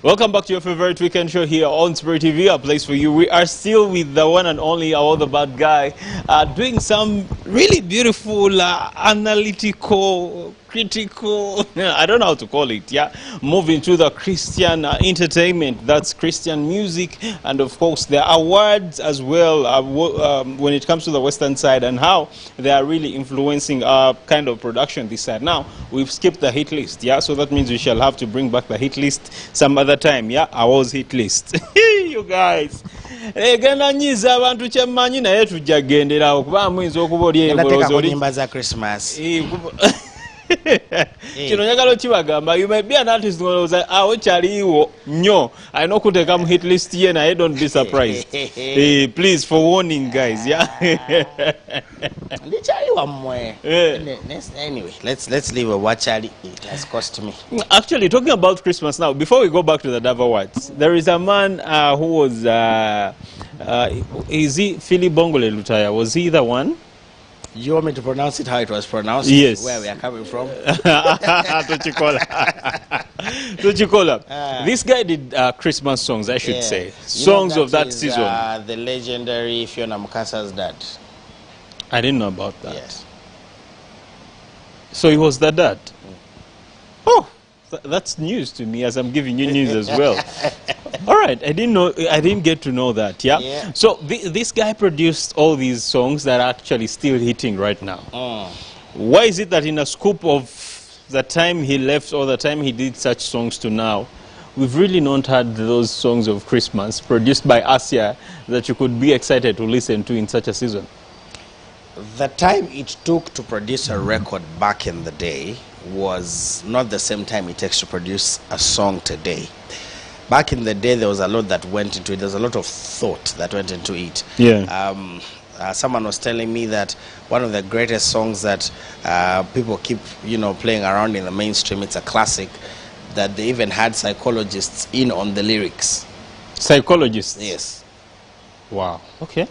Welcome back to your favorite weekend show here on Spirit TV, a place for you. We are still with the one and only Awar Da BadGuy, doing some really beautiful, analytical, critical, I don't know how to call it, yeah? Moving to the Christian entertainment, that's Christian music, and of course the awards as well, when it comes to the Western side and how they are really influencing our kind of production this side. Now, we've skipped the hit list, yeah? So that means we shall have to bring back the hit list some other time, yeah? Awards hit list. You guys. Genda nyiza abantu kyemmanyi naye tujja kugenderawo kuba muyinza okuba oli ebolozi oli nyimba za Christmas. Kino njagala okibagamba, you might be an artist ng'olowooza awo kyaliwo nnyo alina okuteeka mu hit list ye naye don't be surprised. Please, for warning guys, yeah? Anyway, let's leave a watch. It has cost me. Actually, talking about Christmas now, before we go back to the Dove Awards, there is a man who was is he Philip Bongole Lutaya? Was he the one? You want me to pronounce it how it was pronounced? Yes. Where we are coming from? Tuchikola. This guy did Christmas songs, I should say. Songs of that season. The legendary Fiona Mukasa's dad. I didn't know about that. Yes. So he was the dad? Oh, that's news to me as I'm giving you news as well. All right, I didn't get to know that, yeah? So this guy produced all these songs that are actually still hitting right now. Why is it that in a scope of the time he left or the time he did such songs to now, we've really not had those songs of Christmas produced by us here that you could be excited to listen to in such a season? The time it took to produce a record back in the day was not the same time it takes to produce a song today. Back in the day, there was a lot that went into it. There's a lot of thought that went into it. Yeah. Someone was telling me that one of the greatest songs that people keep, playing around in the mainstream, it's a classic, that they even had psychologists in on the lyrics. Psychologists? Yes. Wow. Okay.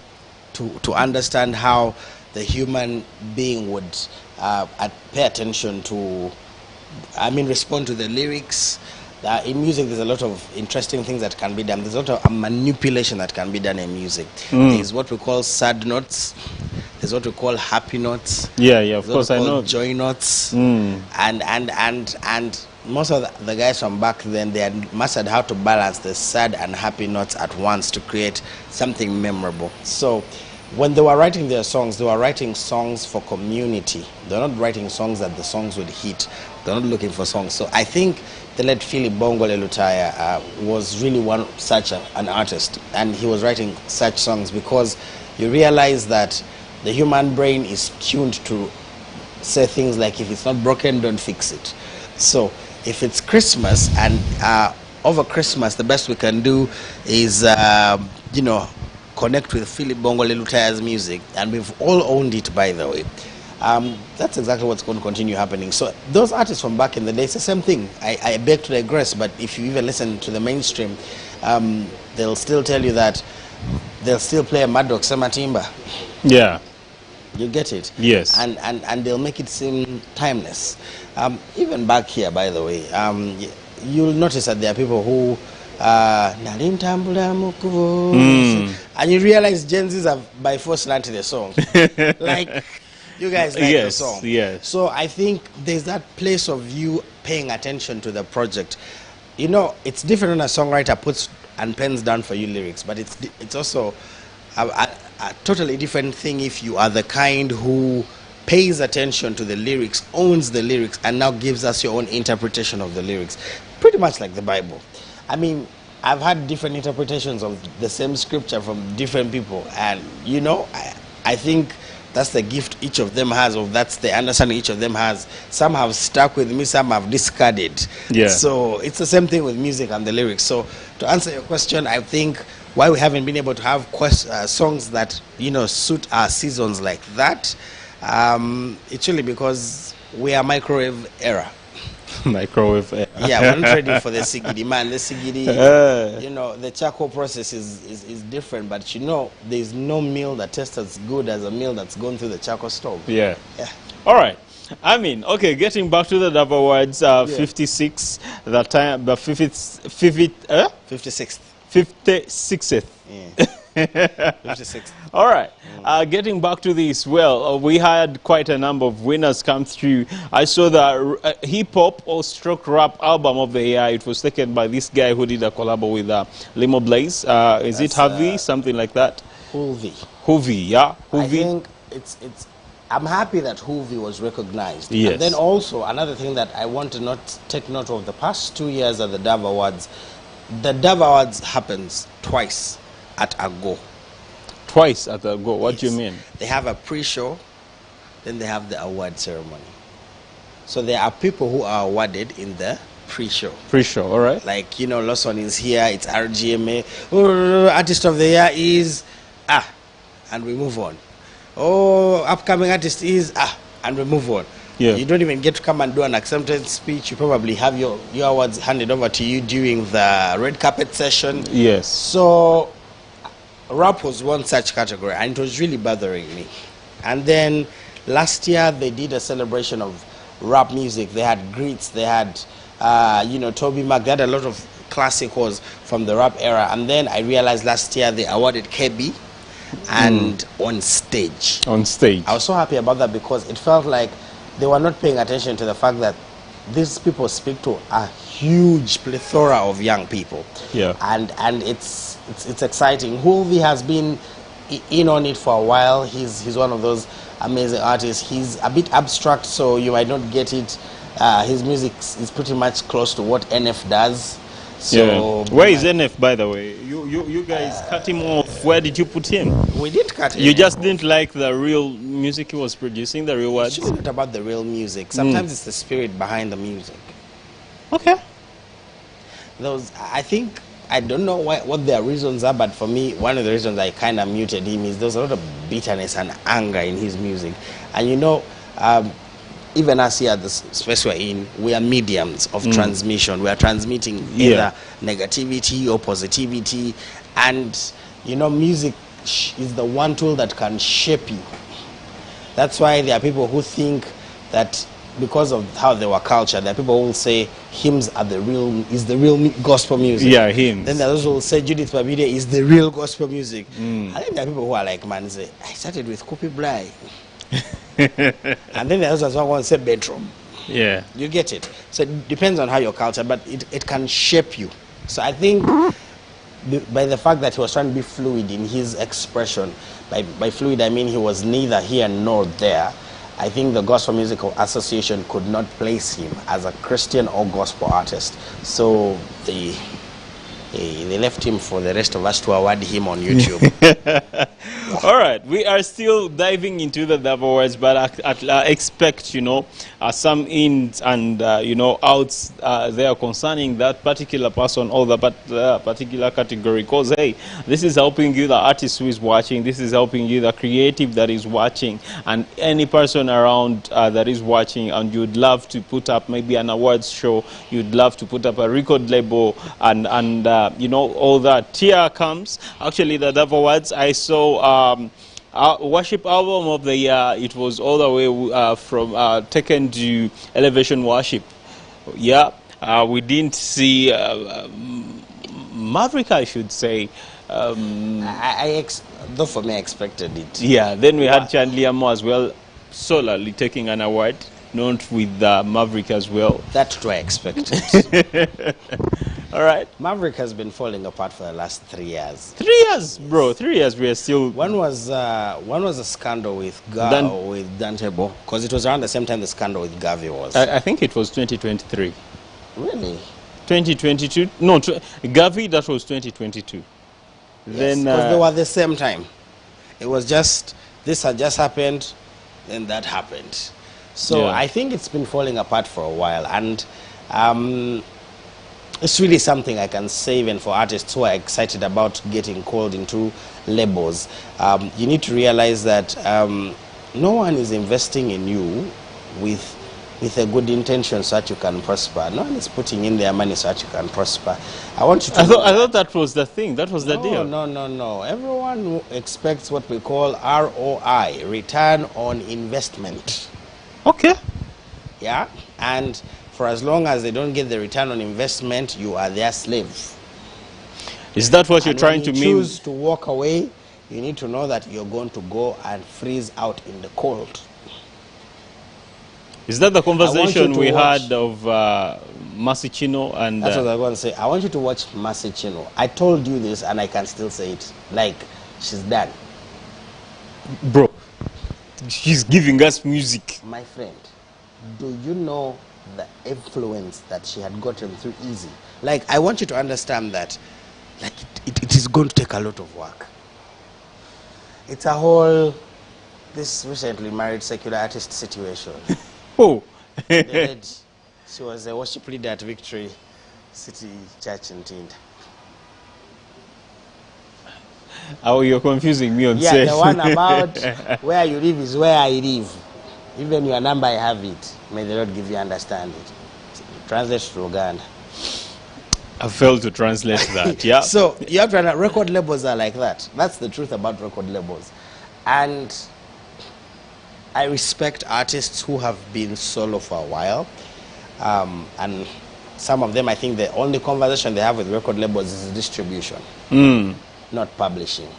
To understand how the human being would pay attention to, respond to the lyrics. In music, there's a lot of interesting things that can be done. There's a lot of manipulation that can be done in music. There's what we call sad notes. There's what we call happy notes. Yeah, of course I know. Joy notes. And most of the guys from back then, they had mastered how to balance the sad and happy notes at once to create something memorable. So when they were writing their songs, they were writing songs for community. They're not writing songs that the songs would hit. They're not looking for songs. So I think the late Philip Bongole Lutaya was really such an artist, and he was writing such songs because you realize that the human brain is tuned to say things like, if it's not broken, don't fix it. So if it's Christmas, and over Christmas, the best we can do is, connect with Philip Bongole Lutaya's music, and we've all owned it, by the way. That's exactly what's going to continue happening. So those artists from back in the day, it's the same thing. I beg to digress, but if you even listen to the mainstream, they'll still tell you that they'll still play a Mad Dog Summer Timber. Yeah. You get it? Yes. And they'll make it seem timeless. Even back here, by the way, you'll notice that there are people who and you realize Gen Zs have by force learned the song. Like, you guys like the song. Yes. So I think there's that place of you paying attention to the project. It's different when a songwriter puts and pens down for you lyrics, but it's also a totally different thing if you are the kind who pays attention to the lyrics, owns the lyrics, and now gives us your own interpretation of the lyrics. Pretty much like the Bible. I've had different interpretations of the same scripture from different people, and I think that's the gift each of them has, or that's the understanding each of them has. Some have stuck with me, some have discarded. Yeah. So it's the same thing with music and the lyrics. So to answer your question, I think why we haven't been able to have songs that suit our seasons like that, it's really because we are microwave era. Microwave. Yeah, we're not ready for the sigidi, man. The sigidi, the charcoal process is different, but there's no meal that tastes as good as a meal that's gone through the charcoal stove. Yeah. All right. I mean, okay, getting back to the Dove Awards, 56, the time, the 56th. 56th. Yeah. 56th. All right. Getting back to this, well, we had quite a number of winners come through. I saw the hip-hop or stroke rap album of the year. It was taken by this guy who did a collab with Limo Blaze. Is it Harvey? Something like that? Hoovy. Hoovy, yeah. Hoovy. I think it's I'm happy that Hoovy was recognized. Yes. And then also another thing that I want to take note of, the past 2 years at the Dove Awards, the Dove Awards happens twice at a go. Twice at a go. What do you mean? They have a pre-show, then they have the award ceremony. So there are people who are awarded in the pre-show. Pre-show, all right. Like, you know, Lawson is here, it's RGMA. Oh, artist of the year is, and we move on. Oh, upcoming artist is, and we move on. Yeah. You don't even get to come and do an acceptance speech. You probably have your awards handed over to you during the red carpet session. Yes. So rap was one such category, and it was really bothering me. And then last year they did a celebration of rap music. They had greets, they had Toby Mac. They had a lot of classicals from the rap era. And then I realized last year they awarded KB and on stage. On stage. I was so happy about that because it felt like they were not paying attention to the fact that these people speak to a huge plethora of young people. Yeah. And it's exciting. Hoovy has been in on it for a while. He's one of those amazing artists. He's a bit abstract, so you might not get it. His music is pretty much close to what NF does. So Where is NF, by the way? You guys cut him off. Where did you put him? We did cut him. You just didn't like the real music he was producing, the real words? It's really not about the real music. Sometimes it's the spirit behind the music. Okay. I don't know what their reasons are, but for me, one of the reasons I kind of muted him is there's a lot of bitterness and anger in his music. And even us here at the space we're in, we are mediums of transmission. We are transmitting either negativity or positivity. And, music is the one tool that can shape you. That's why there are people who think that because of how they were cultured, there are people who will say hymns are the real gospel music. Yeah, hymns. Then there are those who will say Judith Babide is the real gospel music. I think there are people who are like, man, say, I started with Kupi Bly. And then there's also one who say bedroom. Yeah. You get it. So it depends on how you're cultured, but it can shape you. So I think by the fact that he was trying to be fluid in his expression, by fluid I mean he was neither here nor there, I think the Gospel Musical Association could not place him as a Christian or gospel artist. So they left him for the rest of us to award him on YouTube. All right, we are still diving into the Dove Awards, but I expect, some ins and, outs there concerning that particular person or the particular category. Because, hey, this is helping you, the artist who is watching. This is helping you, the creative that is watching. And any person around that is watching and you'd love to put up maybe an awards show, you'd love to put up a record label and all that. Here comes, actually, the Dove Awards. I saw worship album of the year. It was all the way from taken to Elevation Worship. Yeah, we didn't see Maverick, I should say. Though for me, I expected it. Yeah, then we had Chandler Moore as well, solely taking an award, not with Maverick as well. That too I expected. All right. Maverick has been falling apart for the last 3 years. 3 years, bro. 3 years. We are still. One was a scandal with with Dantebo, because it was around the same time the scandal with Gavi was. I think it was 2023. Really? 2022? No, Gavi. That was 2022. Yes, then because they were the same time. It was just this had just happened, then that happened. So I think it's been falling apart for a while, and it's really something I can say even for artists who are excited about getting called into labels. You need to realize that no one is investing in you with a good intention so that you can prosper. No one is putting in their money so that you can prosper. I want you to. I thought that was the thing. That was the deal. No. Everyone expects what we call ROI, return on investment. Okay. Yeah, and for as long as they don't get the return on investment, you are their slave. Is that what you're And trying when to you mean? choose to walk away, you need to know that you're going to go and freeze out in the cold. Is that the conversation to we watch- had of Masichino and... That's what I was going to say. I want you to watch Masichino. I told you this and I can still say it. Like, she's done. Bro, she's giving us music. My friend, do you know the influence that she had gotten through Easy? Like, I want you to understand that, like, it is going to take a lot of work. It's a whole, this recently married secular artist situation. Oh. The lady, she was a worship leader at Victory City Church in Tinda. Oh, you're confusing me on Yeah, set. the one about where you live is where I live. Even your number, I have it. May the Lord give you understanding. Translate to Uganda. I failed to translate that, yeah. So you have to understand, record labels are like that. That's the truth about record labels. And I respect artists who have been solo for a while. And some of them, I think the only conversation they have with record labels is distribution, not publishing.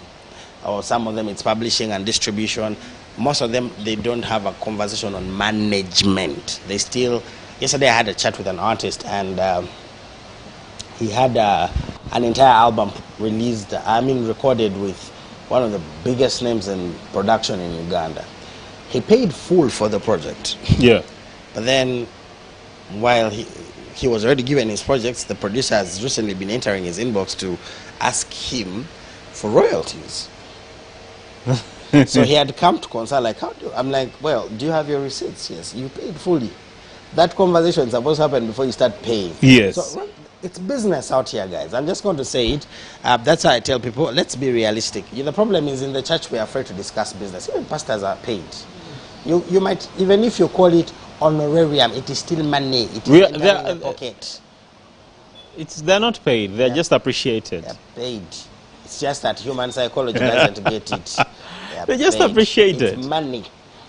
Or some of them, it's publishing and distribution. Most of them, they don't have a conversation on management. They still... Yesterday, I had a chat with an artist, and he had an entire album recorded with one of the biggest names in production in Uganda. He paid full for the project. Yeah. But then, while he was already given his projects, the producer has recently been entering his inbox to ask him for royalties. So he had come to consult, like, I'm like, well, do you have your receipts? Yes, you paid fully. That conversation is supposed to happen before you start paying. Yes. So it's business out here, guys. I'm just going to say it. That's how I tell people, let's be realistic. The problem is in the church, we're afraid to discuss business. Even pastors are paid. You might, even if you call it honorarium, it is still money. It is still in the pocket. They're not paid. They're just appreciated. They're paid. It's just that human psychology doesn't get it. They're just appreciated. It's money.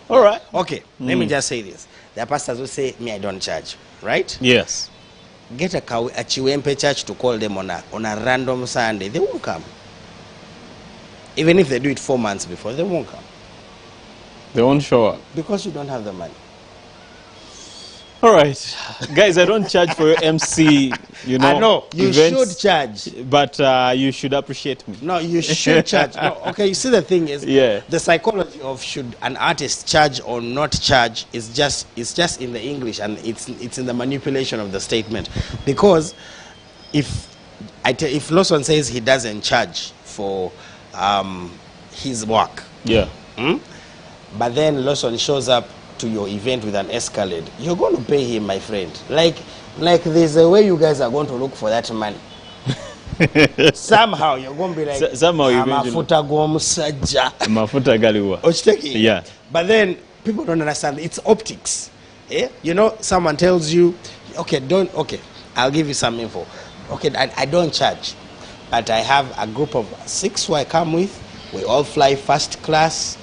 All right. Okay, let me just say this. There are pastors who say, me, I don't charge. Right? Yes. Get a Chiwempe church to call them on a random Sunday. They won't come. Even if they do it 4 months before, they won't come. They won't show up. Because you don't have the money. All right. Guys, I don't charge for your MC, I know. You events, should charge. But you should appreciate me. No, you should charge. No, okay, you see, the thing is, the psychology of should an artist charge or not charge is just in the English, and it's in the manipulation of the statement. Because if Lawson says he doesn't charge for his work, but then Lawson shows up to your event with an Escalade, you're going to pay him, my friend. Like there's a way you guys are going to look for that money. Somehow you're going to be like, somehow you mafuta g'omusajja. Mafuta galiwa. Yeah. But then people don't understand. It's optics. Eh? Someone tells you, okay, I'll give you some info. Okay, I don't charge, but I have a group of 6 who I come with. We all fly first class.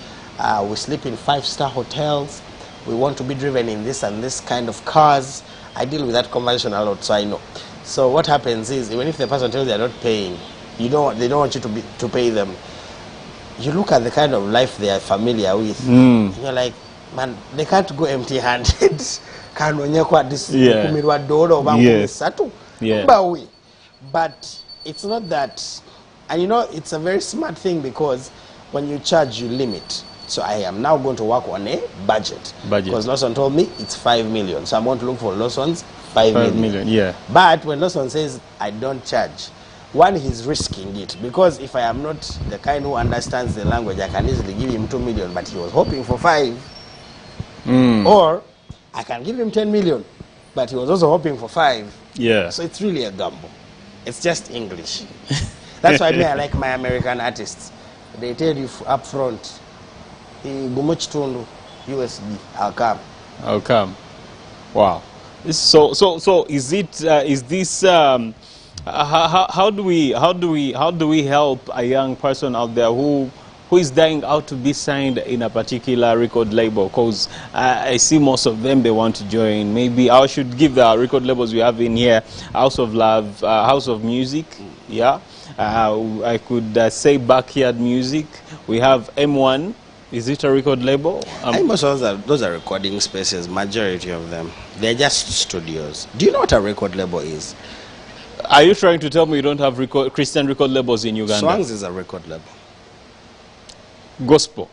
We sleep in 5-star hotels. We want to be driven in this and this kind of cars. I deal with that conversation a lot, so I know. So what happens is, even if the person tells you they're not paying, they don't want you to pay them. You look at the kind of life they are familiar with. You're like, man, they can't go empty-handed. But it's not that. And it's a very smart thing, because when you charge, you limit. So I am now going to work on a budget. Because Lawson told me it's 5 million. So I'm going to look for Lawson's 5 million. Yeah. But when Lawson says I don't charge, one, he's risking it. Because if I am not the kind who understands the language, I can easily give him 2 million, but he was hoping for 5. Or I can give him 10 million, but he was also hoping for 5. Yeah. So it's really a gamble. It's just English. That's why I like my American artists. They tell you up front, Gumuchitundu, USD, I'll come. Wow. So is it? Is this? How do we help a young person out there who who is dying out to be signed in a particular record label? Because I see most of them, they want to join. Maybe I should give the record labels we have in here: House of Love, House of Music, yeah. I could say Backyard Music. We have M1. Is it a record label? I think most of those are recording spaces, majority of them. They're just studios. Do you know what a record label is? Are you trying to tell me you don't have Christian record labels in Uganda? Swangs is a record label. Gospel.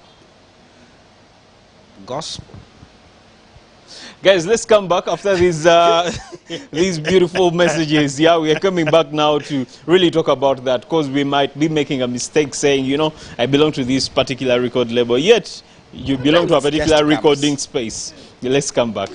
Gospel. Guys, let's come back after these these beautiful messages. Yeah, we are coming back now to really talk about that, because we might be making a mistake saying, you know, I belong to this particular record label, yet you belong to a particular recording space. Let's come back.